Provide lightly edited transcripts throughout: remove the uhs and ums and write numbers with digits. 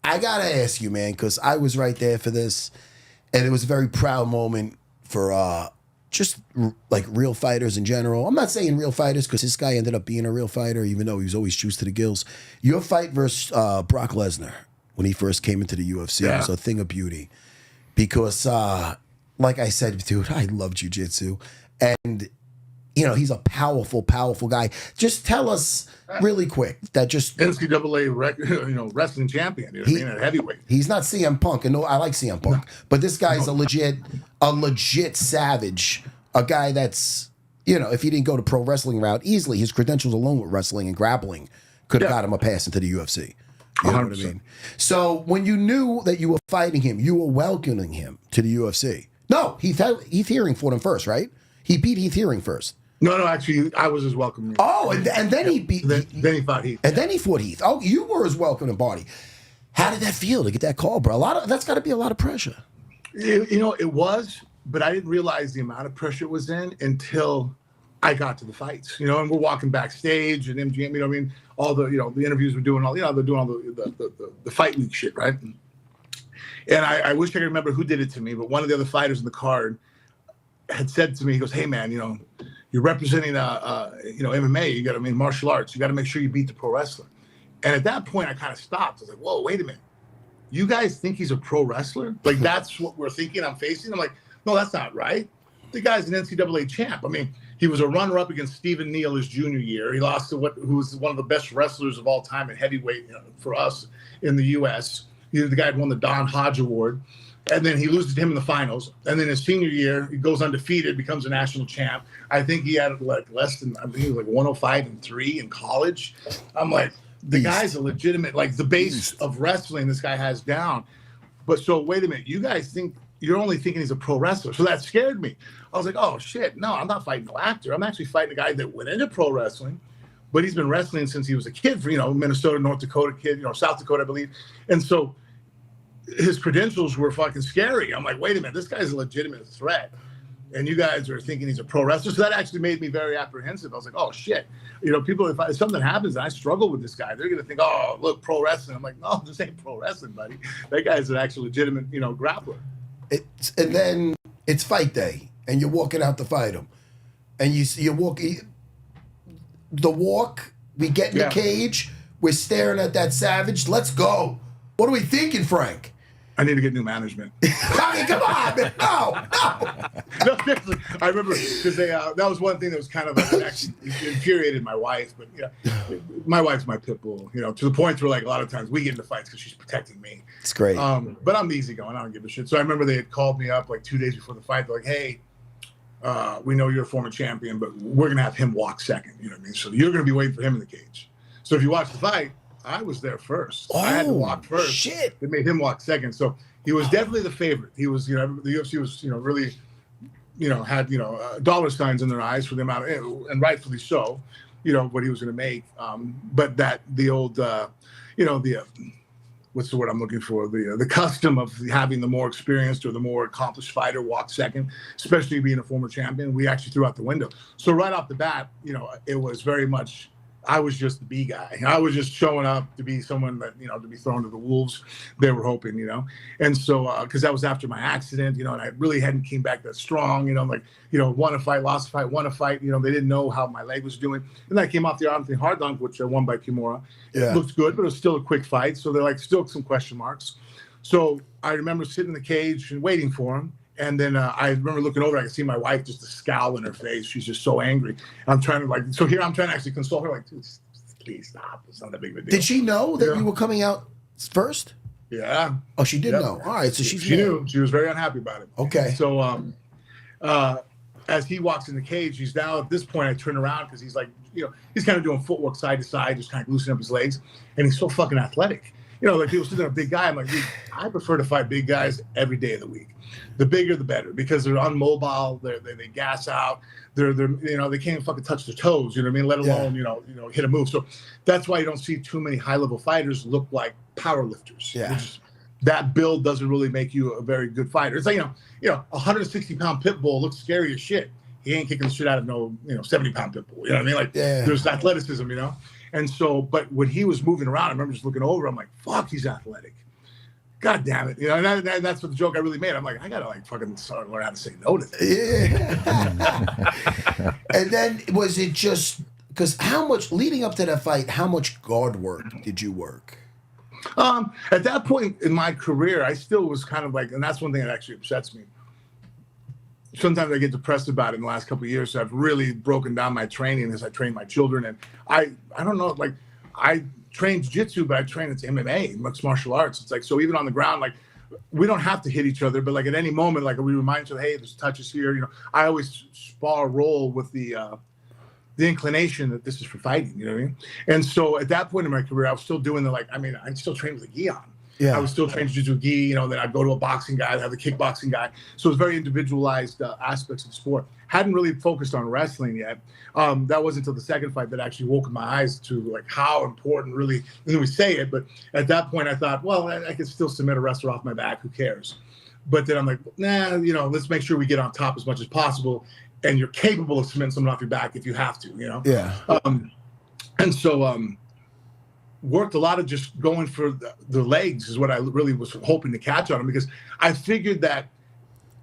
I got to ask you, man, because I was right there for this, and it was a very proud moment for just like real fighters in general. I'm not saying real fighters because this guy ended up being a real fighter, even though he was always juiced to the gills. Your fight versus Brock Lesnar when he first came into the UFC was a thing of beauty because, like I said, dude, I love jiu-jitsu. And, you know, he's a powerful, powerful guy. Just tell us really quick that just NCAA wrestling champion, you know what I mean, at heavyweight. He's not CM Punk, and no, I like CM Punk, but this guy's a legit savage, a guy that's, you know, if he didn't go to pro wrestling route, easily his credentials alone with wrestling and grappling could have got him a pass into the UFC. You know 100%. What I mean? So when you knew that you were fighting him, you were welcoming him to the UFC. No, Heath Herring fought him first, right? He beat Heath Herring first. No, actually, I was his welcoming. Oh, and then he beat. Then he fought Heath. And then he fought Heath. Oh, you were his welcoming body. How did that feel to get that call, bro? That's got to be a lot of pressure. You know, it was, but I didn't realize the amount of pressure it was in until I got to the fights. You know, and we're walking backstage and MGM. You know, what I mean, all the the interviews we're doing, they're doing all the fight week shit, right? And I wish I could remember who did it to me, but one of the other fighters in the card had said to me, he goes, "Hey man, you know, you're representing MMA. You got to martial arts. You got to make sure you beat the pro wrestler." And at that point, I kind of stopped. I was like, "Whoa, wait a minute. You guys think he's a pro wrestler? Like that's what we're thinking I'm facing?" I'm like, "No, that's not right. The guy's an NCAA champ. I mean, he was a runner-up against Stephen Neal his junior year. He lost to who was one of the best wrestlers of all time in heavyweight for us in the U.S. The guy had won the Don Hodge Award." And then he loses to him in the finals. And then his senior year, he goes undefeated, becomes a national champ. I think he had like less than, I think he was like 105-3 in college. I'm like, the guy's a legitimate, like the base of wrestling this guy has down. But so wait a minute, you guys think, you're only thinking he's a pro wrestler. So that scared me. I was like, oh shit, no, I'm not fighting no actor. I'm actually fighting a guy that went into pro wrestling, but he's been wrestling since he was a kid for, Minnesota, North Dakota kid, South Dakota, I believe. And so his credentials were fucking scary. I'm like, wait a minute, this guy's a legitimate threat. And you guys are thinking he's a pro wrestler. So that actually made me very apprehensive. I was like, oh shit. People, if something happens and I struggle with this guy, they're going to think, oh, look, pro wrestling. I'm like, no, this ain't pro wrestling, buddy. That guy's an actual legitimate, grappler. And then it's fight day and you're walking out to fight him. And you're walking, we get in the cage, we're staring at that savage. Let's go. What are we thinking, Frank? I need to get new management. I mean, come on, man. No. No, seriously. I remember because that was one thing that was kind of actually infuriated my wife. But my wife's my pit bull. To the point where like a lot of times we get into fights because she's protecting me. It's great. But I'm easygoing. I don't give a shit. So I remember they had called me up like 2 days before the fight. They're like, "Hey, we know you're a former champion, but we're gonna have him walk second. You know what I mean? So you're gonna be waiting for him in the cage. So if you watch the fight." I was there first. I had to walk first. Shit. They made him walk second. So he was definitely the favorite. He was, the UFC was, really, had, dollar signs in their eyes for the amount of, and rightfully so, what he was going to make. But the old, what's the word I'm looking for? The custom of having the more experienced or the more accomplished fighter walk second, especially being a former champion, we actually threw out the window. So right off the bat, it was very much, I was just the B guy. I was just showing up to be someone that, to be thrown to the wolves. They were hoping, And so, because that was after my accident, and I really hadn't came back that strong, won a fight, lost a fight, won a fight. They didn't know how my leg was doing. And I came off the Anthony hard dunk, which I won by Kimura. Yeah. It looked good, but it was still a quick fight. So they're like still some question marks. So I remember sitting in the cage and waiting for him. And then I remember looking over, I could see my wife, just a scowl in her face. She's just so angry. I'm trying to I'm trying to actually console her, like, dude, please stop. It's not that big of a deal. Did she know that you were coming out first? Yeah. Oh, she did know. All right, so she knew. She was very unhappy about it. Okay. So as he walks in the cage, he's now, at this point, I turn around because he's like, he's kind of doing footwork side to side, just kind of loosening up his legs. And he's so fucking athletic. Like people sitting there, a big guy. I'm like, dude, I prefer to fight big guys every day of the week. The bigger, the better, because they're unmobile. They gas out. They can't even fucking touch their toes. You know what I mean? Let alone hit a move. So that's why you don't see too many high level fighters look like power lifters. Yeah. That build doesn't really make you a very good fighter. It's like 160-pound pit bull looks scary as shit. He ain't kicking the shit out of no 70-pound pit bull. You know what I mean? Like there's athleticism. And so, but when he was moving around, I remember just looking over. I'm like, fuck, he's athletic. God damn it. You know, and that's what the joke I really made. I'm like, I got to like fucking start learn how to say no to this. Yeah. And then was it just, because how much, leading up to that fight, how much guard work did you work? At that point in my career, I still was kind of like, and that's one thing that actually upsets me. Sometimes I get depressed about it in the last couple of years. So I've really broken down my training as I train my children. And I don't know, like I train jiu-jitsu, but I train it's MMA, mixed martial arts. It's like, so even on the ground, like we don't have to hit each other, but like at any moment, like we remind each other, hey, there's touches here. You know, I always spar roll with the inclination that this is for fighting, you know what I mean? And so at that point in my career, I was still doing I still trained with a gi on. Yeah. I was still training jiu-jitsu with gi, you know, then I'd go to a boxing guy, I'd have a kickboxing guy. So it was very individualized aspects of the sport. Hadn't really focused on wrestling yet. That wasn't until the second fight that actually woke my eyes to like how important really, and we say it, but at that point I thought, well, I could still submit a wrestler off my back, who cares? But then I'm like, nah, you know, let's make sure we get on top as much as possible. And you're capable of submitting someone off your back if you have to, you know? Yeah. And so worked a lot of just going for the legs is what I really was hoping to catch on him, because I figured that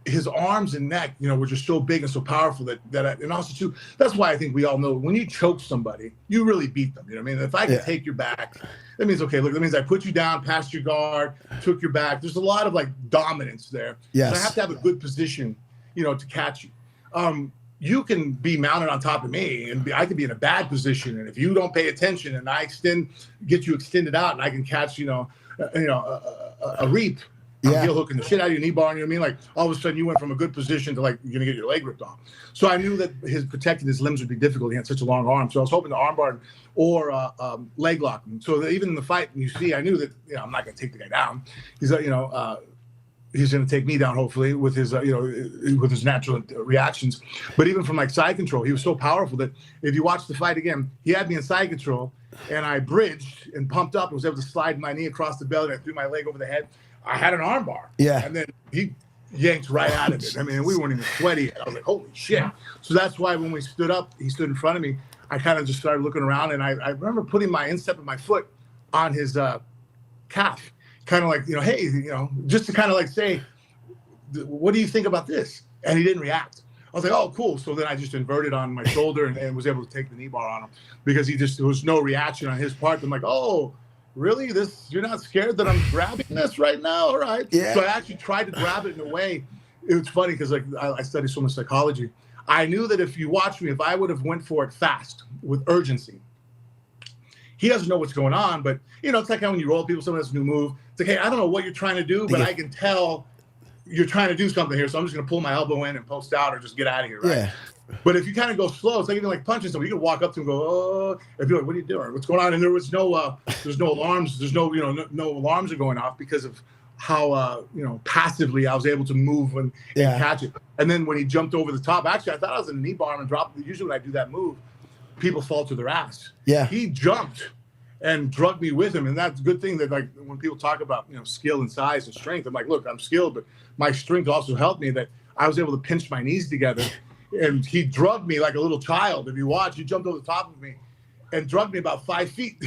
his arms and neck, you know, were just so big and so powerful and also too, that's why I think we all know when you choke somebody, you really beat them. You know what I mean? If I can take your back, that means, okay, look, that means I put you down, passed your guard, took your back. There's a lot of like dominance there. Yes. So I have to have a good position, you know, to catch you. You can be mounted on top of me and I could be in a bad position. And if you don't pay attention and I get you extended out and I can catch, a reap, I'm heel hooking the shit out of your knee bar. You know what I mean? Like all of a sudden you went from a good position to like, you're going to get your leg ripped off. So I knew that protecting his limbs would be difficult. He had such a long arm. So I was hoping to armbar or leg lock him. So that even in the fight, you see, I knew that, you know, I'm not going to take the guy down. He's he's going to take me down, hopefully, with his, with his natural reactions. But even from like side control, he was so powerful that if you watch the fight again, he had me in side control, and I bridged and pumped up and was able to slide my knee across the belly, and I threw my leg over the head. I had an arm bar. Yeah. And then he yanked right out of it. I mean, we weren't even sweaty. I was like, holy shit. So that's why when we stood up, he stood in front of me. I kind of just started looking around, and I remember putting my instep of my foot on his calf. Kind of like, you know, hey, you know, just to kind of like say, what do you think about this? And he didn't react. I was like, oh, cool. So then I just inverted on my shoulder and was able to take the knee bar on him, because there was no reaction on his part. I'm like, oh, really? You're not scared that I'm grabbing this right now? All right. Yeah. So I actually tried to grab it in a way. It was funny because like I study so much psychology. I knew that if you watch me, if I would have went for it fast with urgency, he doesn't know what's going on, but you know, it's like how when you roll people, someone has a new move. It's like, hey, I don't know what you're trying to do, but I can tell you're trying to do something here. So I'm just going to pull my elbow in and post out or just get out of here. Right. Yeah. But if you kind of go slow, it's like even like punching someone. You can walk up to him and go, oh, and be like, what are you doing? What's going on? And there was there's no alarms. There's no alarms are going off because of how, passively I was able to move and catch it. And then when he jumped over the top, actually, I thought I was in a knee bar and dropped. Usually when I do that move, people fall to their ass. Yeah. He jumped and drugged me with him. And that's a good thing that like when people talk about, skill and size and strength, I'm like, look, I'm skilled, but my strength also helped me that I was able to pinch my knees together. And he drugged me like a little child. If you watch, he jumped over the top of me and drugged me about 5 feet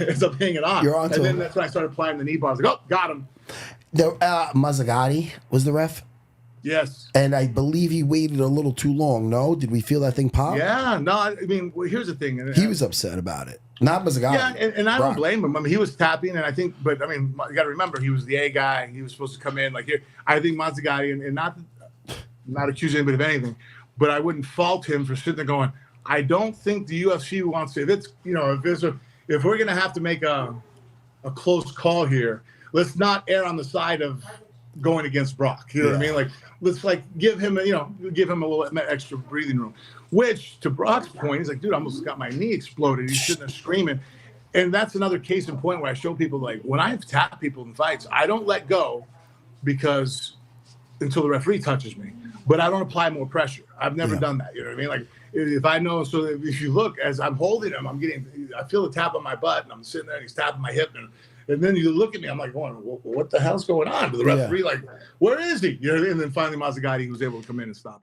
as I'm hanging on. And then that's when I started applying the knee bar. I was like, oh, got him. Mazzagatti was the ref? Yes. And I believe he waited a little too long, no? Did we feel that thing pop? Yeah, no, I mean, here's the thing. He was upset about it. Not Mazzagatti. Yeah, and I don't blame him. I mean, he was tapping, and I think, but I mean, you got to remember, he was the A guy. He was supposed to come in like here. I think Mazzagatti, and not accusing anybody of anything, but I wouldn't fault him for sitting there going, I don't think the UFC wants to, if we're going to have to make a close call here, let's not err on the side of going against Brock. You know what I mean? Like, let's like give him a little extra breathing room, which to Brock's point, he's like, dude, I almost got my knee exploded. He's sitting there screaming. And that's another case in point where I show people, like, when I tap people in fights, I don't let go until the referee touches me, but I don't apply more pressure. I've never done that. You know what I mean? Like, if I know, so if you look, as I'm holding him, I feel the tap on my butt, and I'm sitting there and he's tapping my hip, and then you look at me, I'm like, going, what the hell's going on? To the referee, like, where is he? You know what I mean? And then finally Mazzagatti was able to come in and stop it.